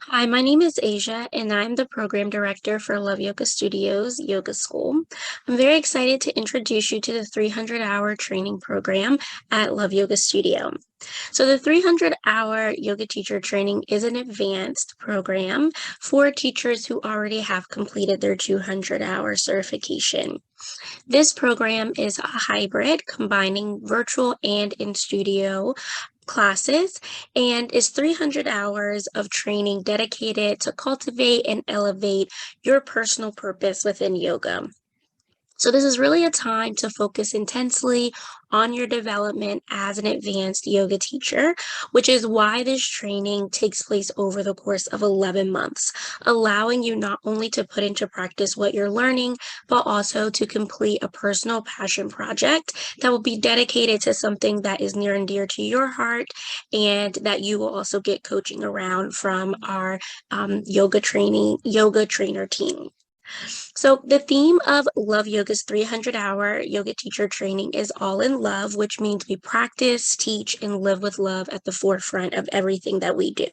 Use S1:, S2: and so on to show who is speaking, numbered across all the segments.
S1: Hi, my name is Asia, and I'm the program director for Love Yoga Studios Yoga School. I'm very excited to introduce you to the 300-hour training program at Love Yoga Studio. So, the 300-hour yoga teacher training is an advanced program for teachers who already have completed their 200-hour certification. This program is a hybrid, combining virtual and in-studio classes, and is 300 hours of training dedicated to cultivate and elevate your personal purpose within yoga. So this is really a time to focus intensely on your development as an advanced yoga teacher, which is why this training takes place over the course of 11 months, allowing you not only to put into practice what you're learning, but also to complete a personal passion project that will be dedicated to something that is near and dear to your heart, and that you will also get coaching around from our yoga trainer team. So the theme of Love Yoga's 300-hour yoga teacher training is all in love, which means we practice, teach, and live with love at the forefront of everything that we do.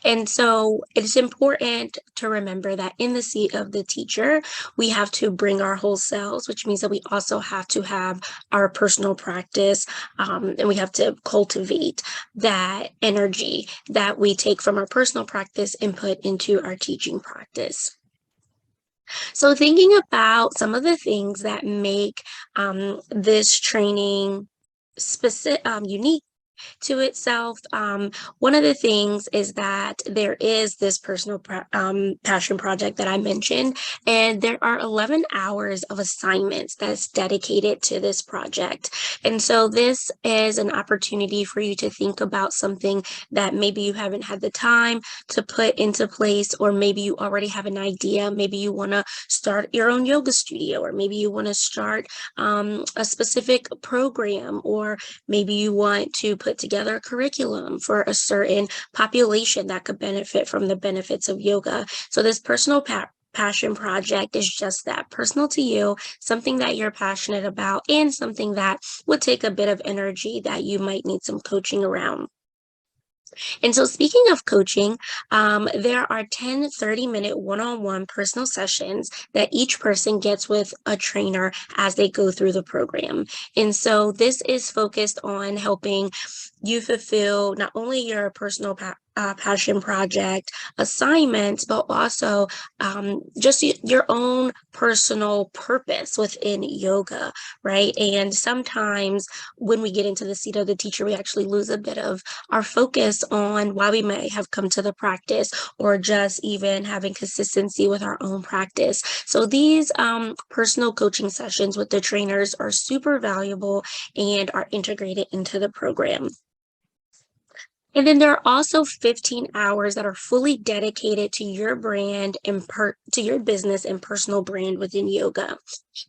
S1: And so it's important to remember that in the seat of the teacher, we have to bring our whole selves, which means that we also have to have our personal practice, and we have to cultivate that energy that we take from our personal practice and put into our teaching practice. So thinking about some of the things that make this training unique to itself. One of the things is that there is this personal passion project that I mentioned, and there are 11 hours of assignments that's dedicated to this project. And so this is an opportunity for you to think about something that maybe you haven't had the time to put into place, or maybe you already have an idea. Maybe you want to start your own yoga studio, or maybe you want to start a specific program, or maybe you want to put together a curriculum for a certain population that could benefit from the benefits of yoga. So this personal passion project is just that, personal to you, something that you're passionate about, and something that would take a bit of energy that you might need some coaching around. And so, speaking of coaching, there are 10 30-minute one-on-one personal sessions that each person gets with a trainer as they go through the program. And so, this is focused on helping you fulfill not only your personal passion project assignments, but also just your own personal purpose within yoga, right? And sometimes when we get into the seat of the teacher, we actually lose a bit of our focus on why we may have come to the practice, or just even having consistency with our own practice. So these personal coaching sessions with the trainers are super valuable and are integrated into the program. And then there are also 15 hours that are fully dedicated to your brand and to your business and personal brand within yoga.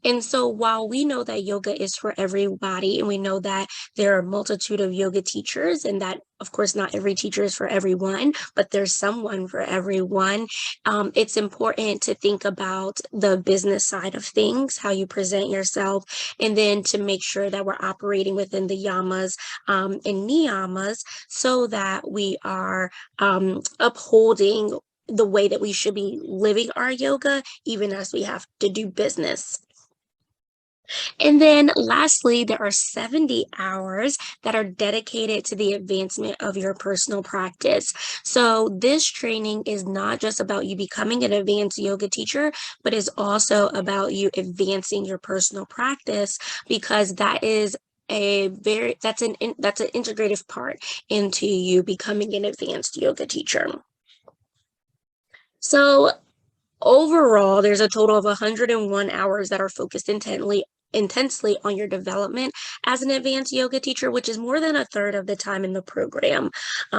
S1: And so while we know that yoga is for everybody, and we know that there are a multitude of yoga teachers, and that, of course, not every teacher is for everyone, but there's someone for everyone, it's important to think about the business side of things, how you present yourself, and then to make sure that we're operating within the yamas and niyamas, so that we are upholding the way that we should be living our yoga, even as we have to do business. And then lastly, there are 70 hours that are dedicated to the advancement of your personal practice. So this training is not just about you becoming an advanced yoga teacher, but is also about you advancing your personal practice, because that is that's an integrative part into you becoming an advanced yoga teacher. So overall, there's a total of 101 hours that are focused intensely on your development as an advanced yoga teacher, which is more than a third of the time in the program.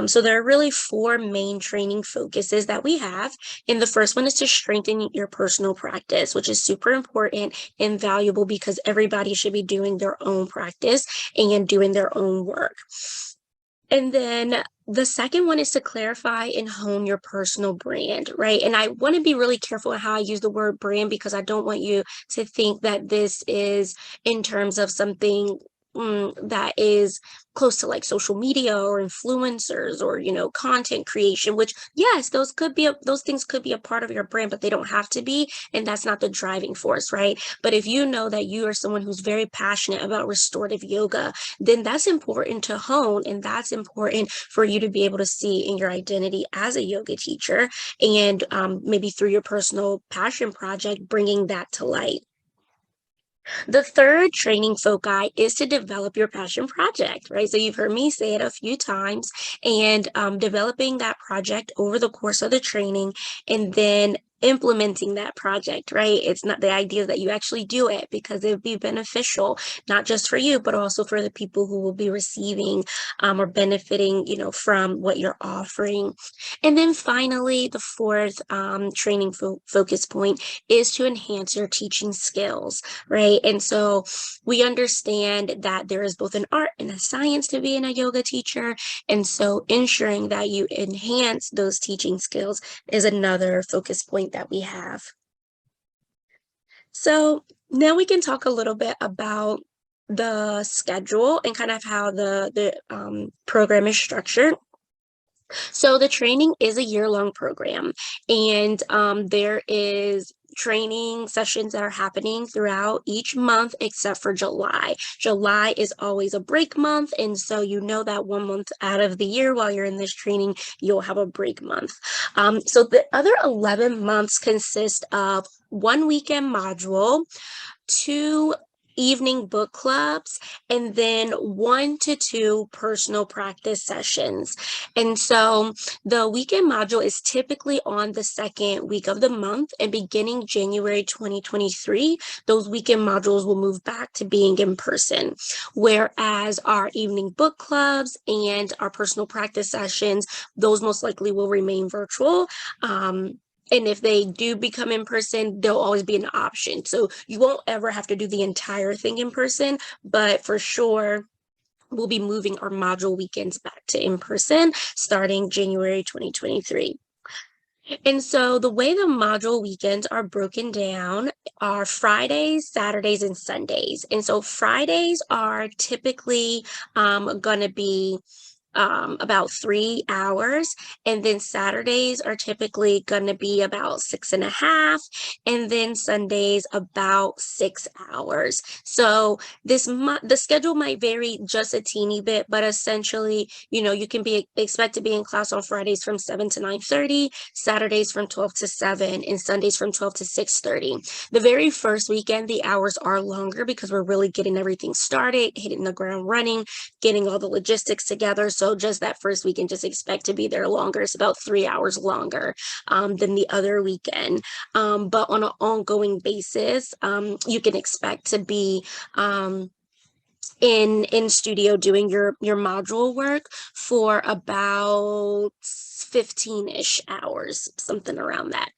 S1: So there are really four main training focuses that we have. And the first one is to strengthen your personal practice, which is super important and valuable, because everybody should be doing their own practice and doing their own work. And then the second one is to clarify and hone your personal brand, right? And I want to be really careful how I use the word brand, because I don't want you to think that this is in terms of something that is close to like social media or influencers or content creation, which yes, those things could be a part of your brand, but they don't have to be, and that's not the driving force, right? But if you know that you are someone who's very passionate about restorative yoga, then that's important to hone, and that's important for you to be able to see in your identity as a yoga teacher, and maybe through your personal passion project bringing that to light. The third training foci is to develop your passion project, right? So you've heard me say it a few times, and developing that project over the course of the training, and then implementing that project, right? It's not the idea that you actually do it, because it would be beneficial, not just for you, but also for the people who will be receiving or benefiting, from what you're offering. And then finally, the fourth training focus point is to enhance your teaching skills, right? And so we understand that there is both an art and a science to being a yoga teacher. And so ensuring that you enhance those teaching skills is another focus point that we have. So now we can talk a little bit about the schedule and kind of how the program is structured. So the training is a year-long program, and there is training sessions that are happening throughout each month except for July. July is always a break month, and so that 1 month out of the year while you're in this training, you'll have a break month. So the other 11 months consist of one weekend module, 2 evening book clubs, and then 1 to 2 personal practice sessions. And so the weekend module is typically on the second week of the month, and beginning January 2023, those weekend modules will move back to being in person, whereas our evening book clubs and our personal practice sessions, those most likely will remain virtual. And if they do become in person, there'll always be an option. So you won't ever have to do the entire thing in person, but for sure, we'll be moving our module weekends back to in person starting January 2023. And so the way the module weekends are broken down are Fridays, Saturdays, and Sundays. And so Fridays are typically going to be about 3 hours. And then Saturdays are typically going to be about 6.5. And then Sundays about 6 hours. So the schedule might vary just a teeny bit, but essentially, you can expect to be in class on Fridays from 7 to 9:30, Saturdays from 12 to 7, and Sundays from 12 to 6:30. The very first weekend, the hours are longer because we're really getting everything started, hitting the ground running, getting all the logistics together. So just that first weekend, just expect to be there longer. It's about 3 hours longer than the other weekend. But on an ongoing basis, you can expect to be in studio doing your module work for about 15-ish hours, something around that.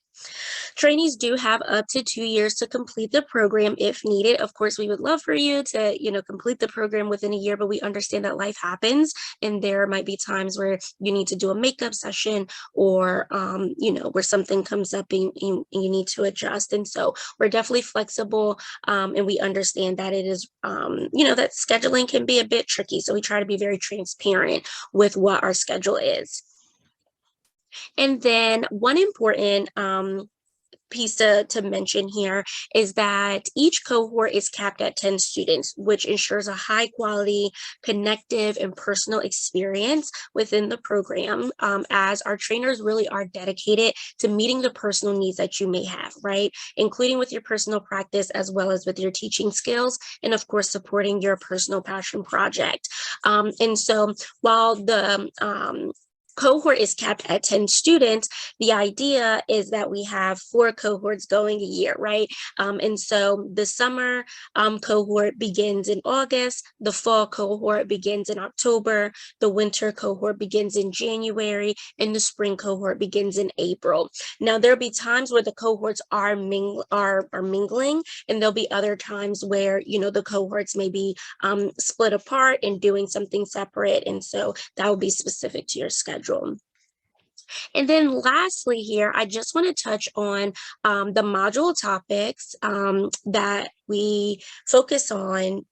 S1: Trainees do have up to 2 years to complete the program if needed. Of course, we would love for you to, complete the program within a year, but we understand that life happens, and there might be times where you need to do a makeup session, or, where something comes up and you need to adjust. And so we're definitely flexible, and we understand that it is, that scheduling can be a bit tricky. So we try to be very transparent with what our schedule is. And then one important piece to mention here is that each cohort is capped at 10 students, which ensures a high quality, connective, and personal experience within the program, as our trainers really are dedicated to meeting the personal needs that you may have, right? Including with your personal practice as well as with your teaching skills, and of course, supporting your personal passion project. And so while the cohort is capped at 10 students, the idea is that we have 4 cohorts going a year, right? And so the summer cohort begins in August, the fall cohort begins in October, the winter cohort begins in January, and the spring cohort begins in April. Now, there'll be times where the cohorts are mingling, and there'll be other times where, the cohorts may be split apart and doing something separate. And so that will be specific to your schedule. And then lastly here, I just want to touch on the module topics that we focus on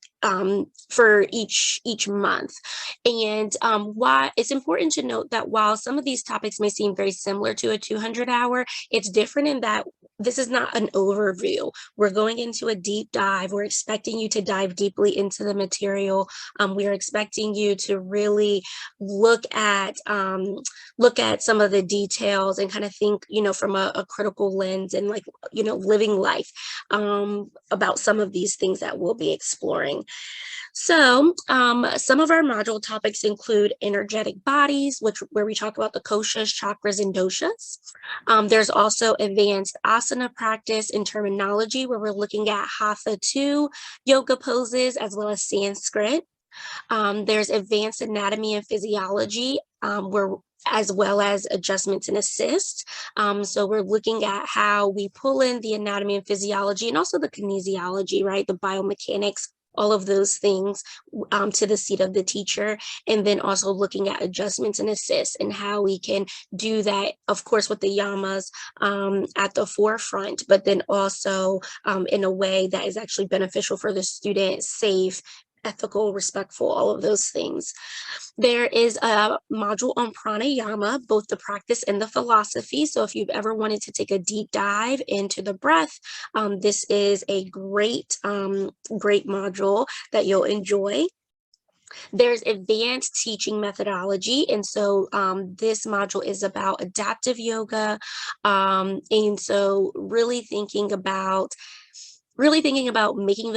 S1: for each month. And why it's important to note that while some of these topics may seem very similar to a 200 hour, it's different in that this is not an overview. We're going into a deep dive. We're expecting you to dive deeply into the material. We're expecting you to really look at some of the details and kind of think, from a critical lens and like, living life about some of these things that we'll be exploring. So some of our module topics include energetic bodies, where we talk about the koshas, chakras, and doshas. There's also advanced asana practice and terminology, where we're looking at hatha 2 yoga poses as well as Sanskrit. There's advanced anatomy and physiology, where as well as adjustments and assist. So we're looking at how we pull in the anatomy and physiology and also the kinesiology, right? The biomechanics, all of those things to the seat of the teacher. And then also looking at adjustments and assists and how we can do that, of course, with the yamas at the forefront, but then also in a way that is actually beneficial for the student, safe, ethical, respectful, all of those things. There is a module on pranayama, both the practice and the philosophy. So if you've ever wanted to take a deep dive into the breath, this is a great module that you'll enjoy. There's advanced teaching methodology. And so this module is about adaptive yoga. And so really thinking about making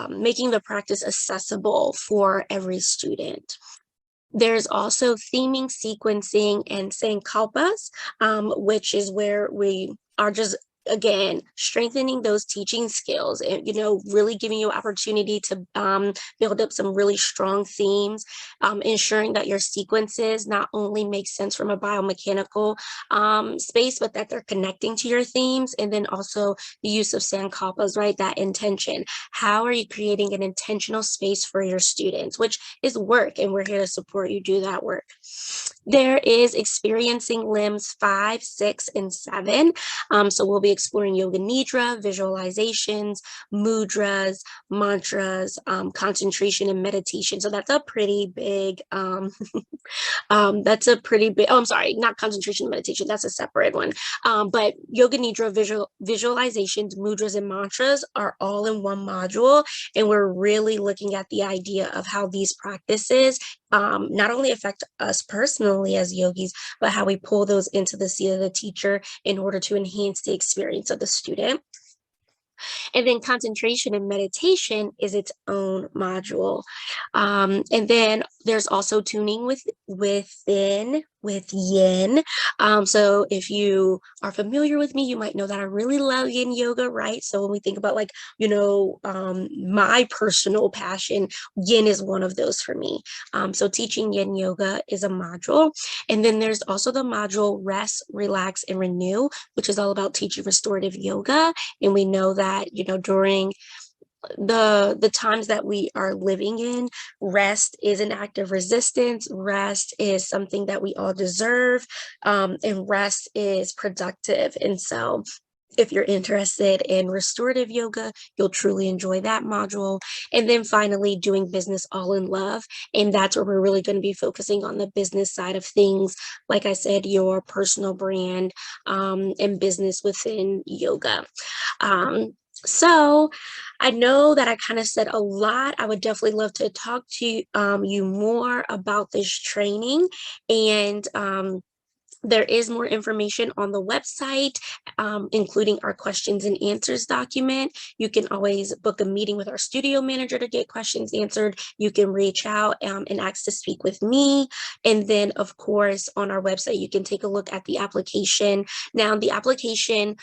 S1: making the practice accessible for every student. There's also theming, sequencing, and sankalpas, which is where we are just, again, strengthening those teaching skills and, really giving you opportunity to build up some really strong themes, ensuring that your sequences not only make sense from a biomechanical space, but that they're connecting to your themes. And then also the use of sankalpas, right? That intention. How are you creating an intentional space for your students, which is work, and we're here to support you do that work. There is experiencing limbs 5, 6, and 7. So we'll be exploring yoga nidra, visualizations, mudras, mantras, concentration, and meditation. So that's a pretty big oh, I'm sorry, not concentration meditation, that's a separate one. But yoga nidra, visualizations, mudras, and mantras are all in one module. And we're really looking at the idea of how these practices not only affect us personally as yogis, but how we pull those into the seat of the teacher in order to enhance the experience of the student. And then concentration and meditation is its own module. And then there's also tuning with yin. So if you are familiar with me, you might know that I really love yin yoga, right? So when we think about my personal passion, yin is one of those for me. So teaching yin yoga is a module. And then there's also the module rest, relax, and renew, which is all about teaching restorative yoga. And we know that, during the times that we are living in, rest is an act of resistance. Rest is something that we all deserve, and rest is productive. And so if you're interested in restorative yoga, you'll truly enjoy that module. And then finally, doing business all in love. And that's where we're really going to be focusing on the business side of things. Like I said, your personal brand and business within yoga. So I know that I kind of said a lot. I would definitely love to talk to you more about this training. And there is more information on the website, including our questions and answers document. You can always book a meeting with our studio manager to get questions answered. You can reach out and ask to speak with me. And then, of course, on our website, you can take a look at the application. Now, the application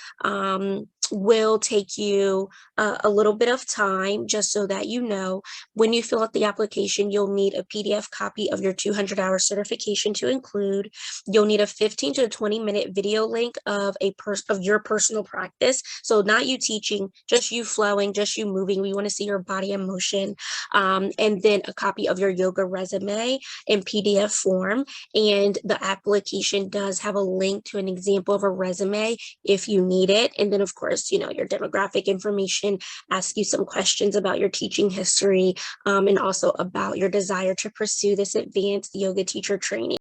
S1: will take you a little bit of time, just so that you know. When you fill out the application, you'll need a PDF copy of your 200-hour certification to include. You'll need a 15 to 20-minute video link of of your personal practice. So not you teaching, just you flowing, just you moving. We want to see your body in motion. And then a copy of your yoga resume in PDF form. And the application does have a link to an example of a resume if you need it. And then, of course, your demographic information, ask you some questions about your teaching history, and also about your desire to pursue this advanced yoga teacher training.